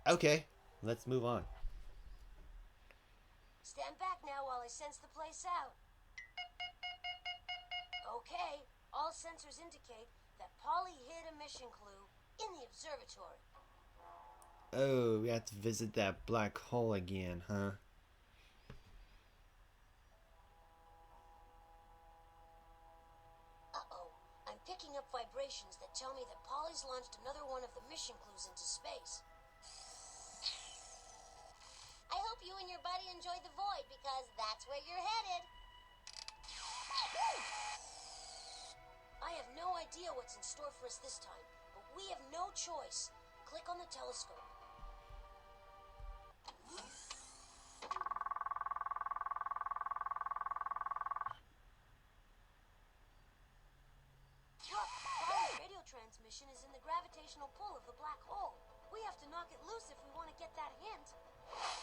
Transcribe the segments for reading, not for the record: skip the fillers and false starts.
Okay, let's move on. Stand back now while I sense the place out. Okay, all sensors indicate that Polly hid a mission clue in the observatory. Oh, we have to visit that black hole again, huh? Uh-oh, I'm picking up vibrations that tell me that Polly's launched another one of the mission clues into space. I hope you and your buddy enjoyed the void because that's where you're headed. I have no idea what's in store for us this time, but we have no choice. Click on the telescope. Look, Polly's radio transmission is in the gravitational pull of the black hole. We have to knock it loose if we want to get that hint.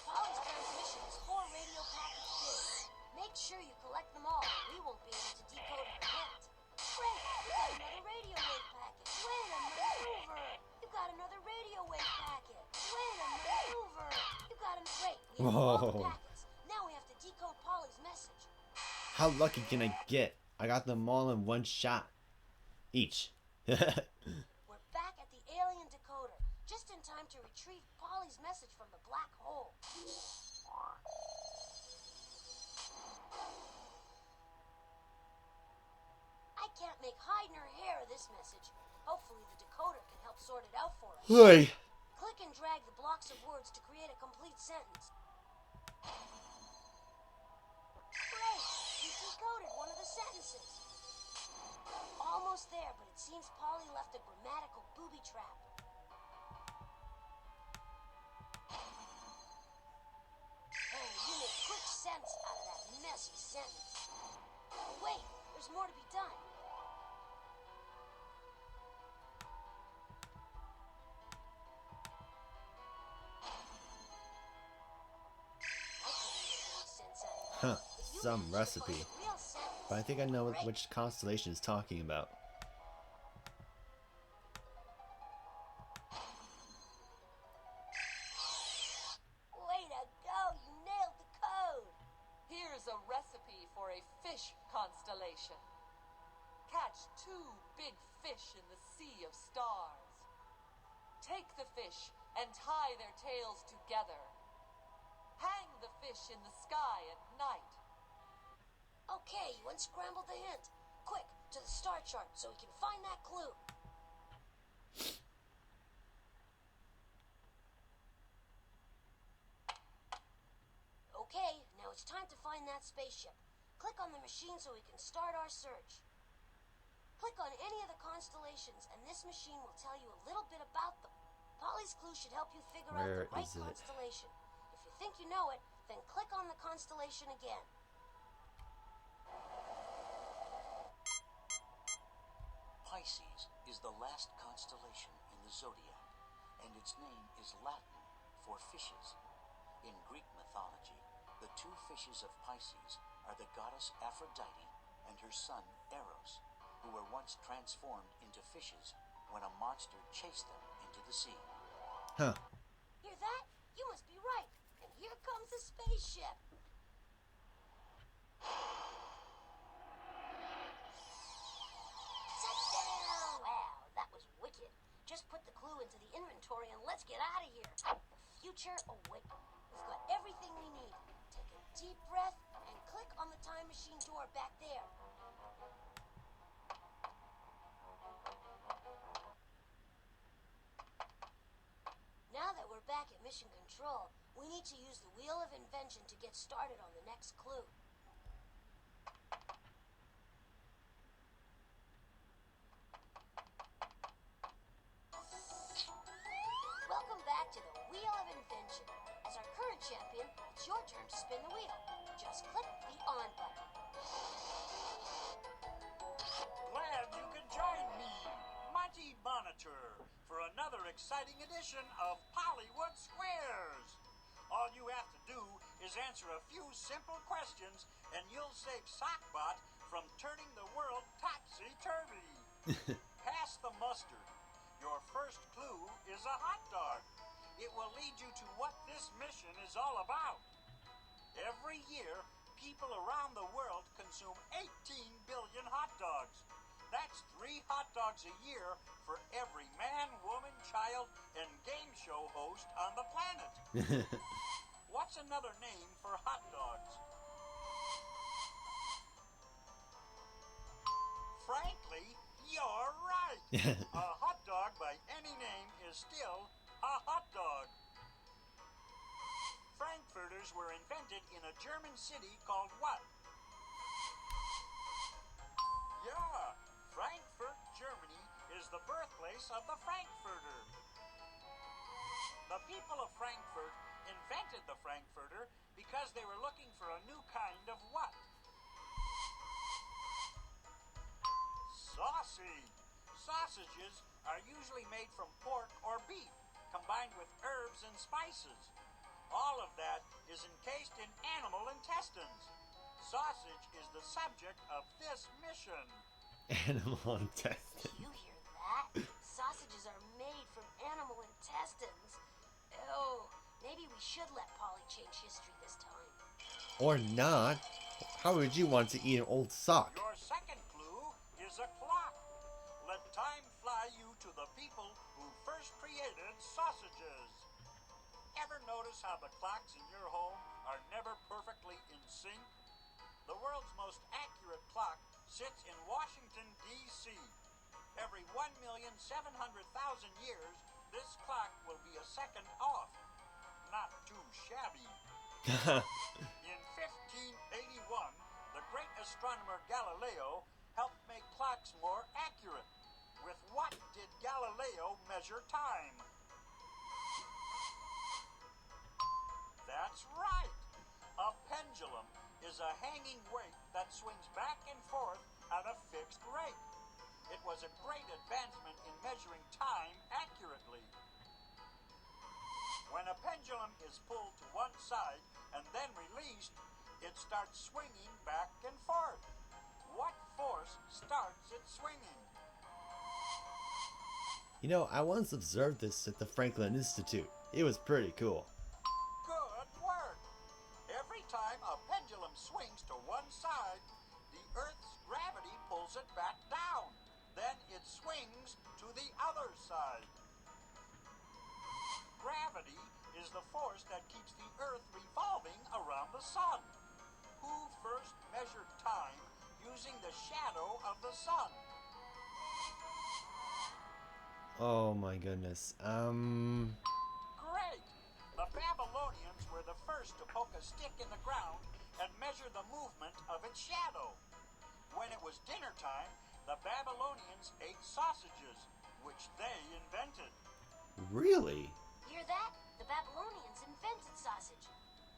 Polly's transmission is 4 radio packets big. Make sure you collect them all, or we won't be able to decode her hint. Great! You got another radio wave packet. Wait a maneuver! You got another radio wave packet. Wait a maneuver! You got a great. We have all the Whoa. packets. Now we have to decode Polly's message. How lucky can I get? I got them all in one shot. Each. We're back at the alien decoder, just in time to retrieve Polly's message from the black hole. I can't make hide nor hair of this message. Hopefully the decoder can help sort it out for us. Hey. Click and drag the blocks of words to create a complete sentence. Great! You decoded one of the sentences. Almost there, but it seems Polly left a grammatical booby trap. Hey, you made quick sense out of that messy sentence. Wait, there's more to be done. Huh. Some recipe. But I think I know which constellation is talking about. Way to go! You nailed the code! Here's a recipe for a fish constellation. Catch 2 big fish in the sea of stars. Take the fish and tie their tails together. Hang the fish in the sky at night. Okay, you unscrambled the hint. Quick, to the star chart so we can find that clue. Okay, now it's time to find that spaceship. Click on the machine so we can start our search. Click on any of the constellations and this machine will tell you a little bit about them. Polly's clue should help you figure out the right constellation. If you think you know it, then click on the constellation again. Pisces is the last constellation in the zodiac, and its name is Latin for fishes. In Greek mythology, the 2 fishes of Pisces are the goddess Aphrodite and her son Eros, who were once transformed into fishes when a monster chased them into the sea. Huh. Hear that? You must be right. And here comes the spaceship. Touchdown! Wow, that was wicked. Just put the clue into the inventory and let's get out of here. The future awaits. We've got everything we need. Take a deep breath and click on the time machine door back there. Now that we're back at mission control, we need to use the wheel of invention to get started on the next clue. Welcome back to the Wheel of Invention. As our current champion, it's your turn to spin the wheel. Just click the on button. Glad you could join me, Mighty Monitor, for another exciting edition of Pollywood Squares. All you have to do is answer a few simple questions, and you'll save Sockbot from turning the world topsy-turvy. Pass the mustard. Your first clue is a hot dog. it will lead you to what this mission is all about. Every year, people around the world consume 18 billion hot dogs. That's 3 hot dogs a year for every man, woman, child, and game show host on the planet. What's another name for hot dogs? Frankly, you're right. A hot dog by any name is still a hot dog. Frankfurters were invented in a German city called what? Yeah, Frankfurt, Germany is the birthplace of the Frankfurter. The people of Frankfurt invented the Frankfurter because they were looking for a new kind of what? Sausage. Sausages are usually made from pork or beef, combined with herbs and spices. All of that is encased in animal intestines. Sausage is the subject of this mission. Animal intestine. You hear that? Sausages are made from animal intestines. Oh, maybe we should let Polly change history this time. Or not. How would you want to eat an old sock? Your second clue is a clock. Let time fly you to the people who first created sausages. Ever notice how the clocks in your home are never perfectly in sync? The world's most accurate clock sits in Washington, D.C. Every 1,700,000 years, this clock will be a second off. Not too shabby. In 1581, the great astronomer Galileo helped make clocks more accurate. With what did Galileo measure time? That's right. A pendulum is a hanging weight that swings back and forth at a fixed rate. It was a great advancement in measuring time accurately. When a pendulum is pulled to one side and then released, it starts swinging back and forth. What force starts it swinging? You know, I once observed this at the Franklin Institute. It was pretty cool. Good work. Every time a pendulum swings to one side, the Earth's gravity pulls it back down. Then it swings to the other side. Gravity is the force that keeps the Earth revolving around the sun. Who first measured time using the shadow of the sun? Oh my goodness. Great! The Babylonians were the first to poke a stick in the ground and measure the movement of its shadow. When it was dinner time, the Babylonians ate sausages, which they invented. Really? Hear that? The Babylonians invented sausage.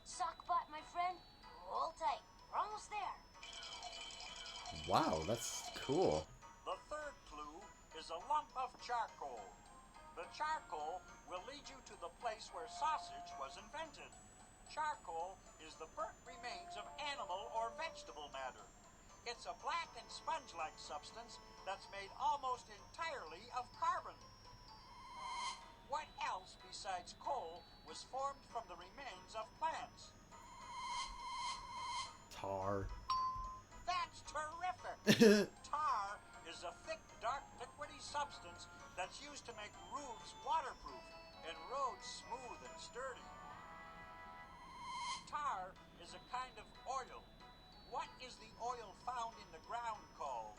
Sock butt, my friend. Hold tight. We're almost there. Wow, that's cool. The third clue is a lump of charcoal. The charcoal will lead you to the place where sausage was invented. Charcoal is the burnt remains of animal or vegetable matter. It's a black and sponge-like substance that's made almost entirely of carbon. What else besides coal was formed from the remains of plants? Tar. That's terrific! Tar is a thick, dark, liquidy substance that's used to make roofs waterproof and roads smooth and sturdy. Tar is a kind of oil. What is the oil found in the ground called?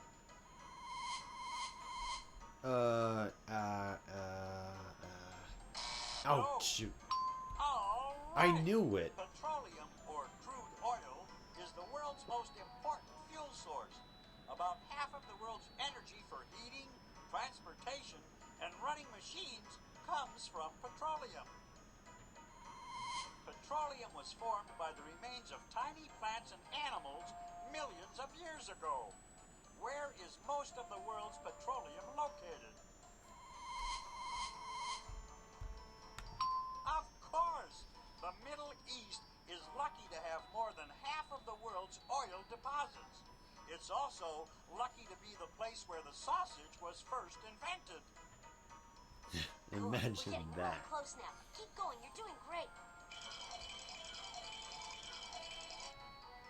Oh, shoot. All I right. knew it. Petroleum, or crude oil, is the world's most important fuel source. About half of the world's energy for heating, transportation, and running machines comes from petroleum. Petroleum was formed by the remains of tiny plants and animals millions of years ago. Where is most of the world's petroleum located? Of course! The Middle East is lucky to have more than half of the world's oil deposits. It's also lucky to be the place where the sausage was first invented. Cool. We're Imagine getting that. really close now. Keep going. You're doing great.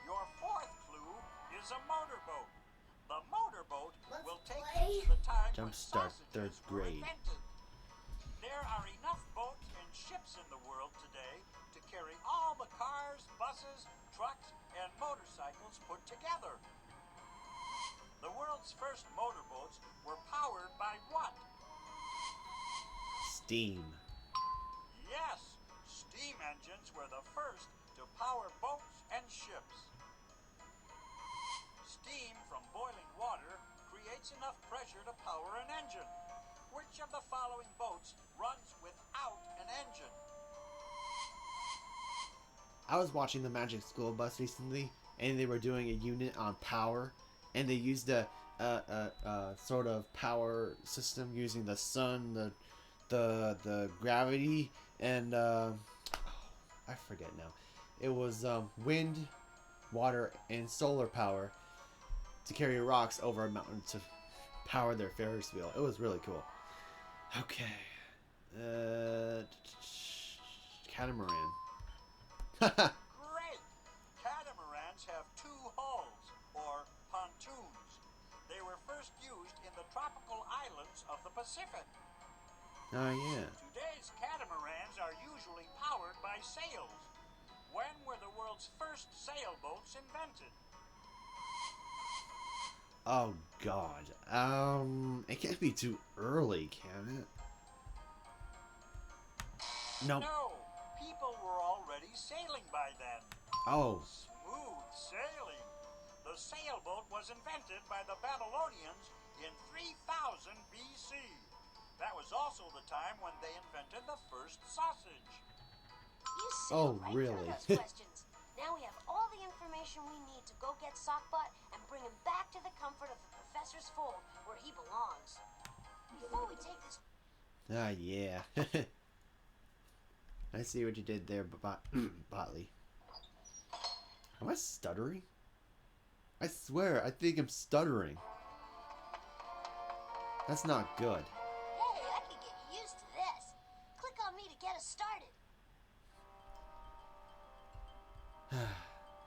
Your fourth clue is a motorboat. The motorboat Let's will take play. you to the time when Jumpstart, third sausages were grade. invented. There are enough boats and ships in the world today to carry all the cars, buses, trucks, and motorcycles put together. The world's first motorboats were powered by what? Steam. Yes, steam engines were the first to power boats and ships. Steam from boiling water creates enough pressure to power an engine. Which of the following boats runs without an engine? I was watching the Magic School Bus recently, and they were doing a unit on power, and they used a sort of power system using the sun, the gravity, and I forget now. It was wind, water, and solar power to carry rocks over a mountain to power their Ferris wheel. It was really cool. Okay. Catamaran. Great! Catamarans have two hulls, or pontoons. They were first used in the tropical islands of the Pacific. Oh, yeah. Today's catamarans are usually powered by sails. When were the world's first sailboats invented? Oh, God. It can't be too early, can it? No. No, people were already sailing by then. Oh, Smooth sailing. The sailboat was invented by the Babylonians in 3000 BC. That was also the time when they invented the first sausage. You Oh, sailed right really? through those questions. Now we have all the information we need to go get Sockbot and bring him back to the comfort of the professor's fold where he belongs. Before we take this ah, yeah. I see what you did there, Botley. Am I stuttering? I swear, I think I'm stuttering. That's not good. Hey, I can get used to this. Click on me to get us started.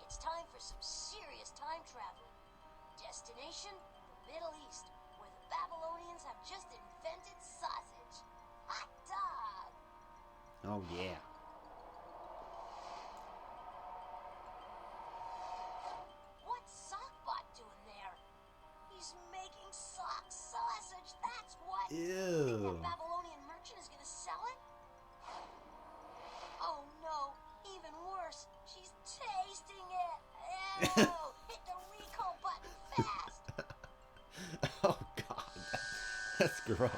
It's time for some serious time travel. Destination, the Middle East, where the Babylonians have just invented sausage. Hot dog! Oh, yeah. What's Sockbot doing there? He's making sock sausage, that's what! Think Ew. that Babylonian merchant is gonna sell it? Oh no, even worse, she's tasting it! Ew! Hit the recall button fast! Oh, God. That's gross.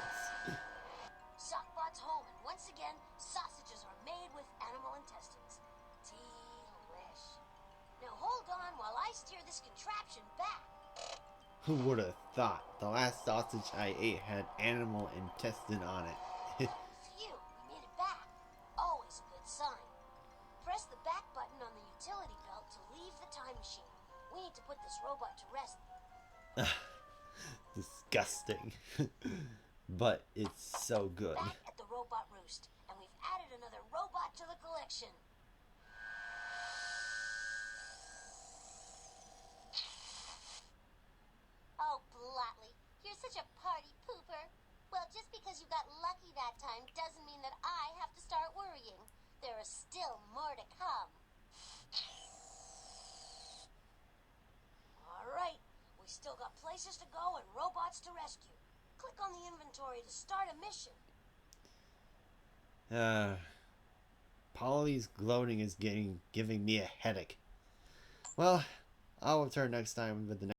Sockbot's home, and once again, sausages are made with animal intestines. Delish. Now hold on while I steer this contraption back. Who would have thought the last sausage I ate had animal intestine on it? Phew, we made it back. Always a good sign. Press the back button on the utility belt to leave the time machine. We need to put this robot to rest. Disgusting. But it's so good. Back at the robot roost, and we've added another robot to the collection. Oh, Blotley, you're such a party pooper. Well, just because you got lucky that time doesn't mean that I have to start worrying. There is still more to come. All right, we still got places to go and robots to rescue. Click on the inventory to start a mission. Polly's gloating is giving me a headache. Well, I'll return next time with the next